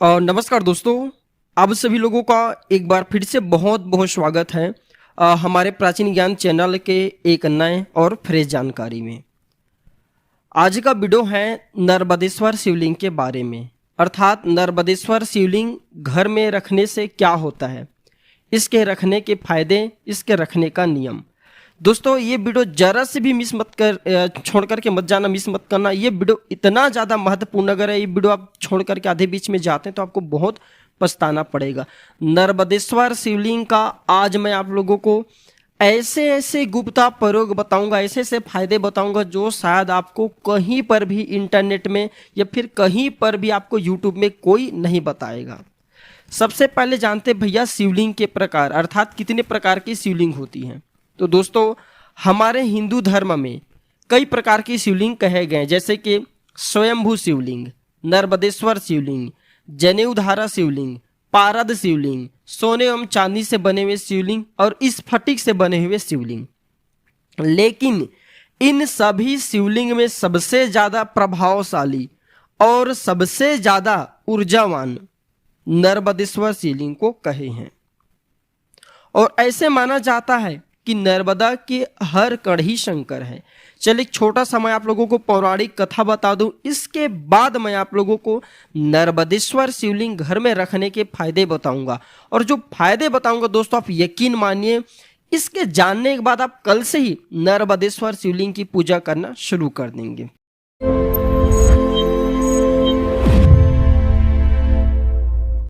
और नमस्कार दोस्तों, आप सभी लोगों का एक बार फिर से बहुत बहुत स्वागत है हमारे प्राचीन ज्ञान चैनल के एक नए और फ्रेश जानकारी में। आज का वीडियो है नर्मदेश्वर शिवलिंग के बारे में, अर्थात नर्मदेश्वर शिवलिंग घर में रखने से क्या होता है, इसके रखने के फायदे, इसके रखने का नियम। दोस्तों ये वीडियो जरा से भी मिस मत कर छोड़ करके मत जाना, मिस मत करना। ये वीडियो इतना ज़्यादा महत्वपूर्ण, अगर ये वीडियो आप छोड़ करके आधे बीच में जाते हैं तो आपको बहुत पछताना पड़ेगा। नर्मदेश्वर शिवलिंग का आज मैं आप लोगों को ऐसे ऐसे गुप्ता प्रयोग बताऊंगा, ऐसे ऐसे फायदे बताऊंगा जो शायद आपको कहीं पर भी इंटरनेट में या फिर कहीं पर भी आपको यूट्यूब में कोई नहीं बताएगा। सबसे पहले जानते भैया शिवलिंग के प्रकार, अर्थात कितने प्रकार की शिवलिंग होती हैं। तो दोस्तों हमारे हिंदू धर्म में कई प्रकार की शिवलिंग कहे गए, जैसे कि स्वयंभू शिवलिंग, नर्मदेश्वर शिवलिंग, जनेऊधारा शिवलिंग, पारद शिवलिंग, सोने एवं चांदी से बने हुए शिवलिंग और स्फटिक से बने हुए शिवलिंग। लेकिन इन सभी शिवलिंग में सबसे ज़्यादा प्रभावशाली और सबसे ज़्यादा ऊर्जावान नर्मदेश्वर शिवलिंग को कहे हैं। और ऐसे माना जाता है कि नर्मदा के हर कण ही शंकर है। चलिए एक छोटा सा मैं आप लोगों को पौराणिक कथा बता दूं, इसके बाद मैं आप लोगों को नर्मदेश्वर शिवलिंग घर में रखने के फायदे बताऊंगा। और जो फायदे बताऊंगा दोस्तों, आप यकीन मानिए, इसके जानने के बाद आप कल से ही नर्मदेश्वर शिवलिंग की पूजा करना शुरू कर देंगे।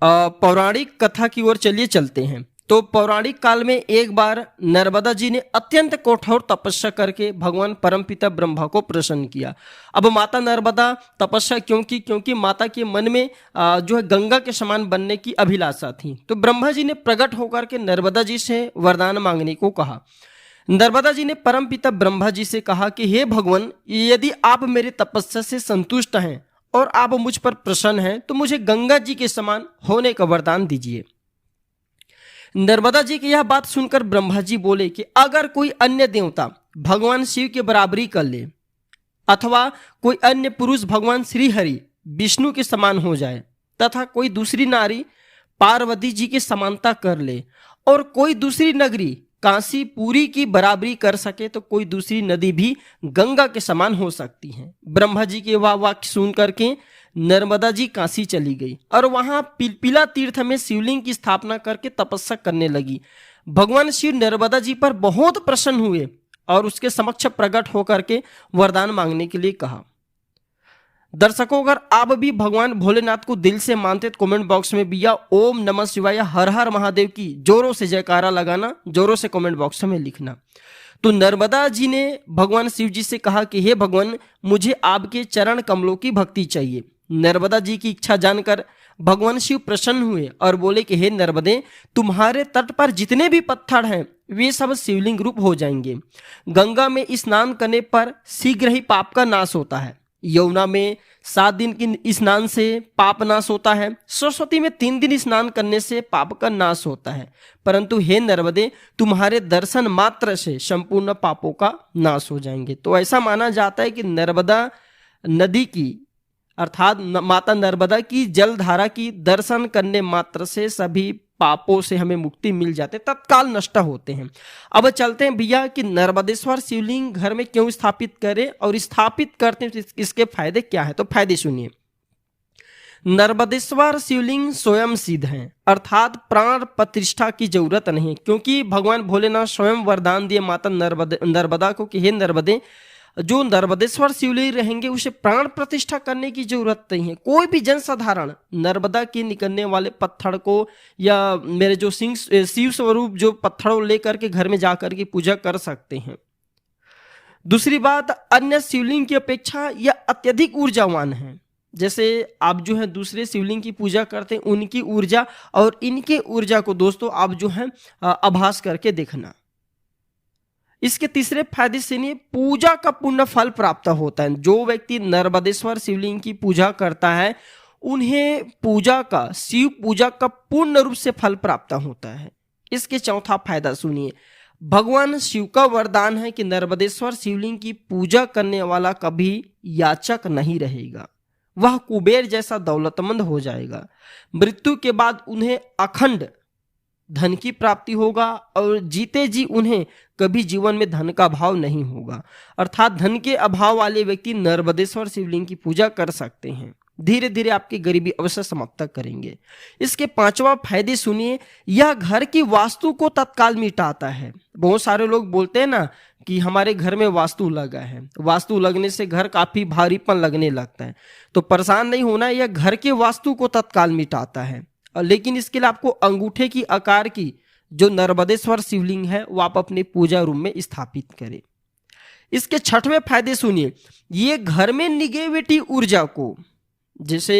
पौराणिक कथा की ओर चलिए चलते हैं। तो पौराणिक काल में एक बार नर्मदा जी ने अत्यंत कठोर तपस्या करके भगवान परमपिता ब्रह्मा को प्रसन्न किया। अब माता नर्मदा तपस्या क्यों की? क्योंकि माता के मन में जो है गंगा के समान बनने की अभिलाषा थी। तो ब्रह्मा जी ने प्रकट होकर के नर्मदा जी से वरदान मांगने को कहा। नर्मदा जी ने परमपिता ब्रह्मा जी से कहा कि हे भगवान, यदि आप मेरी तपस्या से संतुष्ट हैं और आप मुझ पर प्रसन्न हैं तो मुझे गंगा जी के समान होने का वरदान दीजिए। नर्मदा जी की यह बात सुनकर ब्रह्मा जी बोले कि अगर कोई अन्य देवता भगवान शिव की बराबरी कर ले अथवा कोई अन्य पुरुष भगवान श्री हरि विष्णु के समान हो जाए तथा कोई दूसरी नारी पार्वती जी की समानता कर ले और कोई दूसरी नगरी काशी पुरी की बराबरी कर सके तो कोई दूसरी नदी भी गंगा के समान हो सकती है। ब्रह्मा जी के वह वाक्य सुन करके नर्मदा जी काशी चली गई और वहां पिलपिला तीर्थ में शिवलिंग की स्थापना करके तपस्या करने लगी। भगवान शिव नर्मदा जी पर बहुत प्रसन्न हुए और उसके समक्ष प्रकट होकर के वरदान मांगने के लिए कहा। दर्शकों, अगर आप भी भगवान भोलेनाथ को दिल से मानते तो कमेंट बॉक्स में भैया ओम नमः शिवाय हर हर महादेव की जोरों से जयकारा लगाना, जोरों से कमेंट बॉक्स में लिखना। तो नर्मदा जी ने भगवान शिव जी से कहा कि हे भगवान, मुझे आपके चरण कमलों की भक्ति चाहिए। नर्मदा जी की इच्छा जानकर भगवान शिव प्रसन्न हुए और बोले कि हे नर्मदे, तुम्हारे तट पर जितने भी पत्थर हैं वे सब शिवलिंग रूप हो जाएंगे। गंगा में स्नान करने पर शीघ्र ही पाप का नाश होता है। यमुना में 7 दिन की स्नान से पाप नाश होता है। सरस्वती में 3 दिन स्नान करने से पाप का नाश होता है। परंतु हे नर्मदे, तुम्हारे दर्शन मात्र से संपूर्ण पापों का नाश हो जाएंगे। तो ऐसा माना जाता है कि नर्मदा नदी की अर्थात माता नर्मदा की जलधारा की दर्शन करने मात्र से सभी पापों से हमें मुक्ति मिल जाते, तत्काल नष्ट होते हैं। अब चलते हैं भैया कि नर्मदेश्वर शिवलिंग घर में क्यों स्थापित करें और स्थापित करते हैं इसके फायदे क्या है। तो फायदे सुनिए। नर्मदेश्वर शिवलिंग स्वयं सिद्ध हैं, अर्थात प्राण प्रतिष्ठा की जरूरत नहीं, क्योंकि भगवान भोलेनाथ स्वयं वरदान दिए माता नर्मदा को कि हे नर्मदे, जो नर्मदेश्वर शिवलिंग रहेंगे उसे प्राण प्रतिष्ठा करने की जरूरत नहीं है। कोई भी जनसाधारण नर्मदा के निकलने वाले पत्थर को या मेरे जो शिव स्वरूप जो पत्थरों लेकर के घर में जाकर के पूजा कर सकते हैं। दूसरी बात, अन्य शिवलिंग की अपेक्षा यह अत्यधिक ऊर्जावान है। जैसे आप जो है दूसरे शिवलिंग की पूजा करते हैं, उनकी ऊर्जा और इनके ऊर्जा को दोस्तों आप जो है आभास करके देखना। इसके तीसरे फायदे से नहीं, पूजा का पुण्य फल प्राप्त होता है। जो व्यक्ति नर्मदेश्वर शिवलिंग की पूजा करता है उन्हें पूजा का, शिव पूजा का पूर्ण रूप से फल प्राप्त होता है। इसके चौथा फायदा सुनिए। भगवान शिव का वरदान है कि नर्मदेश्वर शिवलिंग की पूजा करने वाला कभी याचक नहीं रहेगा, वह कुबेर जैसा दौलतमंद हो जाएगा। मृत्यु के बाद उन्हें अखंड धन की प्राप्ति होगा और जीते जी उन्हें कभी जीवन में धन का अभाव नहीं होगा। अर्थात धन के अभाव वाले व्यक्ति नर्मदेश्वर शिवलिंग की पूजा कर सकते हैं। धीरे धीरे आपकी गरीबी अवश्य समाप्त करेंगे। इसके पांचवा फायदे सुनिए, यह घर की वास्तु को तत्काल मिटाता है। बहुत सारे लोग बोलते हैं ना कि हमारे घर में वास्तु लगा है, वास्तु लगने से घर काफी भारीपन लगने लगता है। तो परेशान नहीं होना, यह घर के वास्तु को तत्काल मिटाता है। लेकिन इसके लिए आपको अंगूठे की आकार की जो नर्मदेश्वर शिवलिंग है वो आप अपने पूजा रूम में स्थापित करें। इसके छठवें फायदे सुनिए, ये घर में निगेटिव ऊर्जा को, जैसे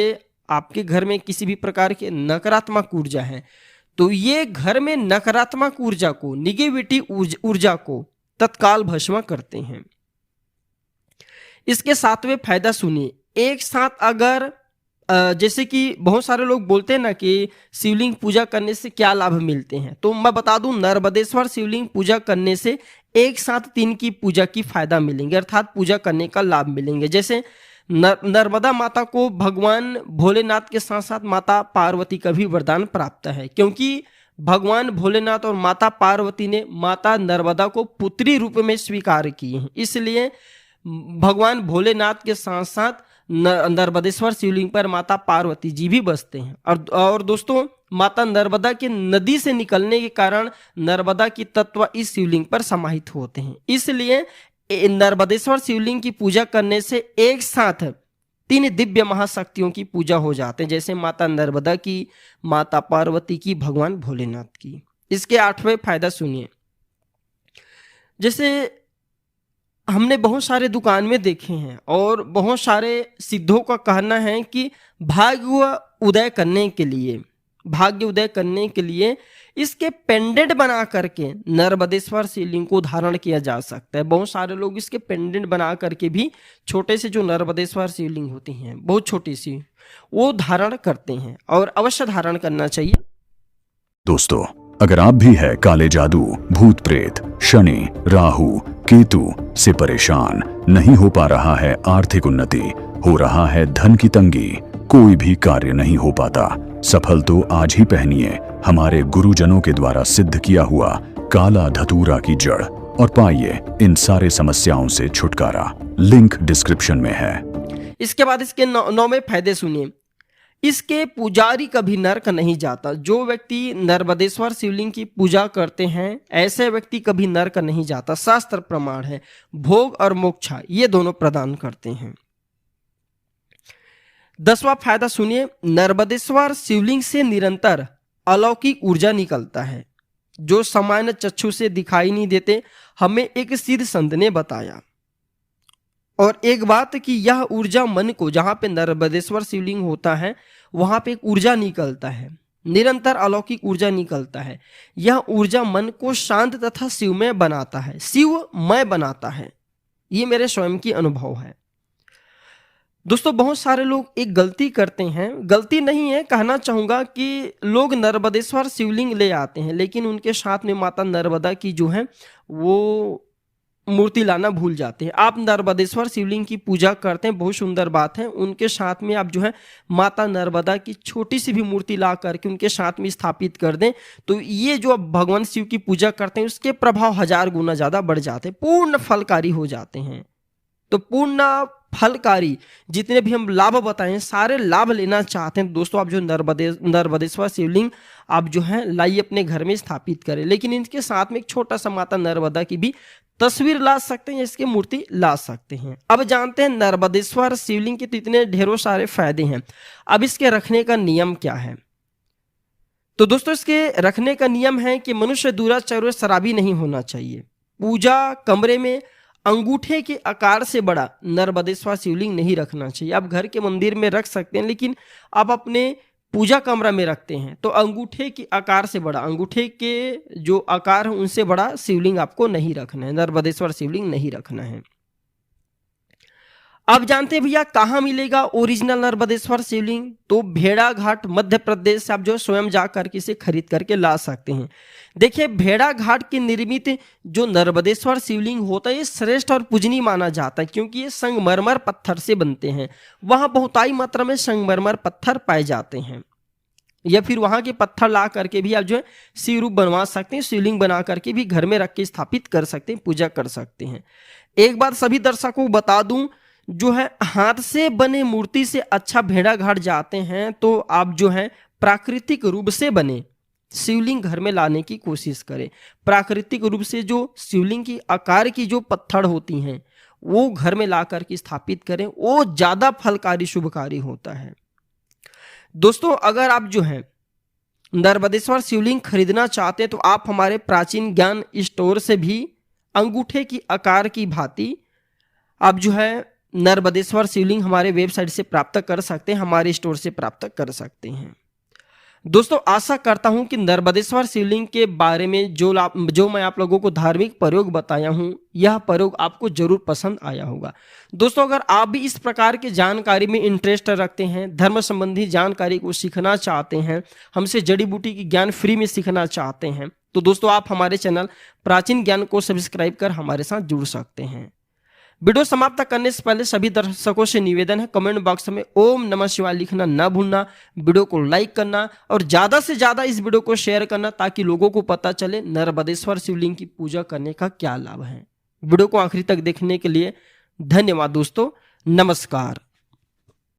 आपके घर में किसी भी प्रकार के नकारात्मक ऊर्जा है तो ये घर में नकारात्मक ऊर्जा को, निगेटिव ऊर्जा को तत्काल भस्म करते हैं। इसके सातवें फायदा सुनिए, एक साथ अगर जैसे कि बहुत सारे लोग बोलते हैं ना कि शिवलिंग पूजा करने से क्या लाभ मिलते हैं, तो मैं बता दूं नर्मदेश्वर शिवलिंग पूजा करने से एक साथ 3 की पूजा की फायदा मिलेंगे, अर्थात पूजा करने का लाभ मिलेंगे। जैसे नर्मदा माता को भगवान भोलेनाथ के साथ साथ माता पार्वती का भी वरदान प्राप्त है, क्योंकि भगवान भोलेनाथ और माता पार्वती ने माता नर्मदा को पुत्री रूप में स्वीकार किए हैं। इसलिए भगवान भोलेनाथ के साथ साथ नर्मदेश्वर शिवलिंग पर माता पार्वती जी भी बसते हैं। और दोस्तों, माता नर्मदा के नदी से निकलने के कारण नर्मदा की तत्व इस शिवलिंग पर समाहित होते हैं। इसलिए नर्मदेश्वर शिवलिंग की पूजा करने से एक साथ 3 दिव्य महाशक्तियों की पूजा हो जाते हैं, जैसे माता नर्मदा की, माता पार्वती की, भगवान भोलेनाथ की। इसके 8वें फायदा सुनिए, जैसे हमने बहुत सारे दुकान में देखे हैं और बहुत सारे सिद्धों का कहना है कि भाग्य उदय करने के लिए इसके पेंडेंट बना करके नर्मदेश्वर शिवलिंग को धारण किया जा सकता है। बहुत सारे लोग इसके पेंडेंट बना करके भी छोटे से जो नर्मदेश्वर शिवलिंग होती हैं, बहुत छोटी सी, वो धारण करते हैं और अवश्य धारण करना चाहिए। दोस्तों, अगर आप भी है काले जादू, भूत प्रेत, शनि, राहु, केतु से परेशान, नहीं हो पा रहा है आर्थिक उन्नति, हो रहा है धन की तंगी, कोई भी कार्य नहीं हो पाता, सफल तो आज ही पहनिए हमारे गुरुजनों के द्वारा सिद्ध किया हुआ काला धतूरा की जड़ और पाइए इन सारे समस्याओं से छुटकारा। लिंक डिस्क्रिप्शन में है। इसके बाद इसके 9वें फायदे सुनिए, इसके पुजारी कभी नरक नहीं जाता। जो व्यक्ति नर्मदेश्वर शिवलिंग की पूजा करते हैं ऐसे व्यक्ति कभी नरक नहीं जाता, शास्त्र प्रमाण है। भोग और मोक्ष ये दोनों प्रदान करते हैं। 10वां फायदा सुनिए, नर्मदेश्वर शिवलिंग से निरंतर अलौकिक ऊर्जा निकलता है जो सामान्य चक्षु से दिखाई नहीं देते, हमें एक सिद्ध संत ने बताया। और एक बात कि यह ऊर्जा मन को, जहां पे नर्मदेश्वर शिवलिंग होता है वहां पे एक ऊर्जा निकलता है, निरंतर अलौकिक ऊर्जा निकलता है। यह ऊर्जा मन को शांत तथा शिवमय बनाता है, शिवमय बनाता है। ये मेरे स्वयं की अनुभव है। दोस्तों, बहुत सारे लोग एक गलती करते हैं, गलती नहीं है, कहना चाहूंगा कि लोग नर्मदेश्वर शिवलिंग ले आते हैं लेकिन उनके साथ में माता नर्मदा की जो है वो मूर्ति लाना भूल जाते हैं। आप नर्मदेश्वर शिवलिंग की पूजा करते हैं, बहुत सुंदर बात है, उनके साथ में आप जो है माता नर्मदा की छोटी सी भी मूर्ति ला करके उनके साथ में स्थापित कर दें, तो ये जो आप भगवान शिव की पूजा करते हैं उसके प्रभाव 1000 गुना ज़्यादा बढ़ जाते हैं, पूर्ण फलकारी हो जाते हैं। तो पूर्ण फलकारी जितने भी हम लाभ बताएं, सारे लाभ लेना चाहते हैं दोस्तों, आप जो नर्मदेश्वर शिवलिंग आप जो है लाइए अपने घर में स्थापित करें। लेकिन इनके साथ में एक छोटा सा माता नर्मदा की भी तस्वीर ला सकते हैं, इसकी मूर्ति ला सकते हैं। अब जानते हैं नर्मदेश्वर शिवलिंग के तो इतने ढेरों सारे फायदे हैं, अब इसके रखने का नियम क्या है? तो दोस्तों, इसके रखने का नियम है कि मनुष्य दुराचार शराबी नहीं होना चाहिए। पूजा कमरे में अंगूठे के आकार से बड़ा नर्मदेश्वर शिवलिंग नहीं रखना चाहिए। आप घर के मंदिर में रख सकते हैं, लेकिन आप अपने पूजा कमरा में रखते हैं तो अंगूठे के आकार से बड़ा, अंगूठे के जो आकार है उनसे बड़ा शिवलिंग आपको नहीं रखना है, नर्मदेश्वर शिवलिंग नहीं रखना है। अब जानते हैं भैया कहाँ मिलेगा ओरिजिनल नर्मदेश्वर शिवलिंग। तो भेड़ा घाट मध्य प्रदेश से आप जो स्वयं जा करके इसे खरीद करके ला सकते हैं। देखिए भेड़ा घाट की निर्मित जो नर्मदेश्वर शिवलिंग होता है ये श्रेष्ठ और पूजनीय माना जाता है, क्योंकि ये संगमरमर पत्थर से बनते हैं। वहाँ बहुताई मात्रा में संगमरमर पत्थर पाए जाते हैं, या फिर वहाँ के पत्थर ला करके भी आप जो है शिव रूप बनवा सकते हैं, शिवलिंग बना करके भी घर में रख के स्थापित कर सकते हैं, पूजा कर सकते हैं। एक बात सभी दर्शकों को बता दूं, जो है हाथ से बने मूर्ति से अच्छा भेड़ा घाट जाते हैं तो आप जो है प्राकृतिक रूप से बने शिवलिंग घर में लाने की कोशिश करें। प्राकृतिक रूप से जो शिवलिंग की आकार की जो पत्थर होती हैं वो घर में ला करके स्थापित करें, वो ज्यादा फलकारी शुभकारी होता है। दोस्तों अगर आप जो है नर्मदेश्वर शिवलिंग खरीदना चाहते हैं तो आप हमारे प्राचीन ज्ञान स्टोर से भी अंगूठे की आकार की भांति आप जो है नर्मदेश्वर शिवलिंग हमारे वेबसाइट से प्राप्त कर सकते हैं, हमारे स्टोर से प्राप्त कर सकते हैं। दोस्तों आशा करता हूं कि नर्मदेश्वर शिवलिंग के बारे में जो मैं आप लोगों को धार्मिक प्रयोग बताया हूं, यह प्रयोग आपको जरूर पसंद आया होगा। दोस्तों अगर आप भी इस प्रकार की जानकारी में इंटरेस्ट रखते हैं, धर्म संबंधी जानकारी को सीखना चाहते हैं, हमसे जड़ी बूटी की ज्ञान फ्री में सीखना चाहते हैं, तो दोस्तों आप हमारे चैनल प्राचीन ज्ञान को सब्सक्राइब कर हमारे साथ जुड़ सकते हैं। वीडियो समाप्त करने से पहले सभी दर्शकों से निवेदन है, कमेंट बॉक्स में ओम नमः शिवाय लिखना ना भूलना, वीडियो को लाइक करना और ज्यादा से ज्यादा इस वीडियो को शेयर करना, ताकि लोगों को पता चले नर्मदेश्वर शिवलिंग की पूजा करने का क्या लाभ है। वीडियो को आखिरी तक देखने के लिए धन्यवाद दोस्तों, नमस्कार।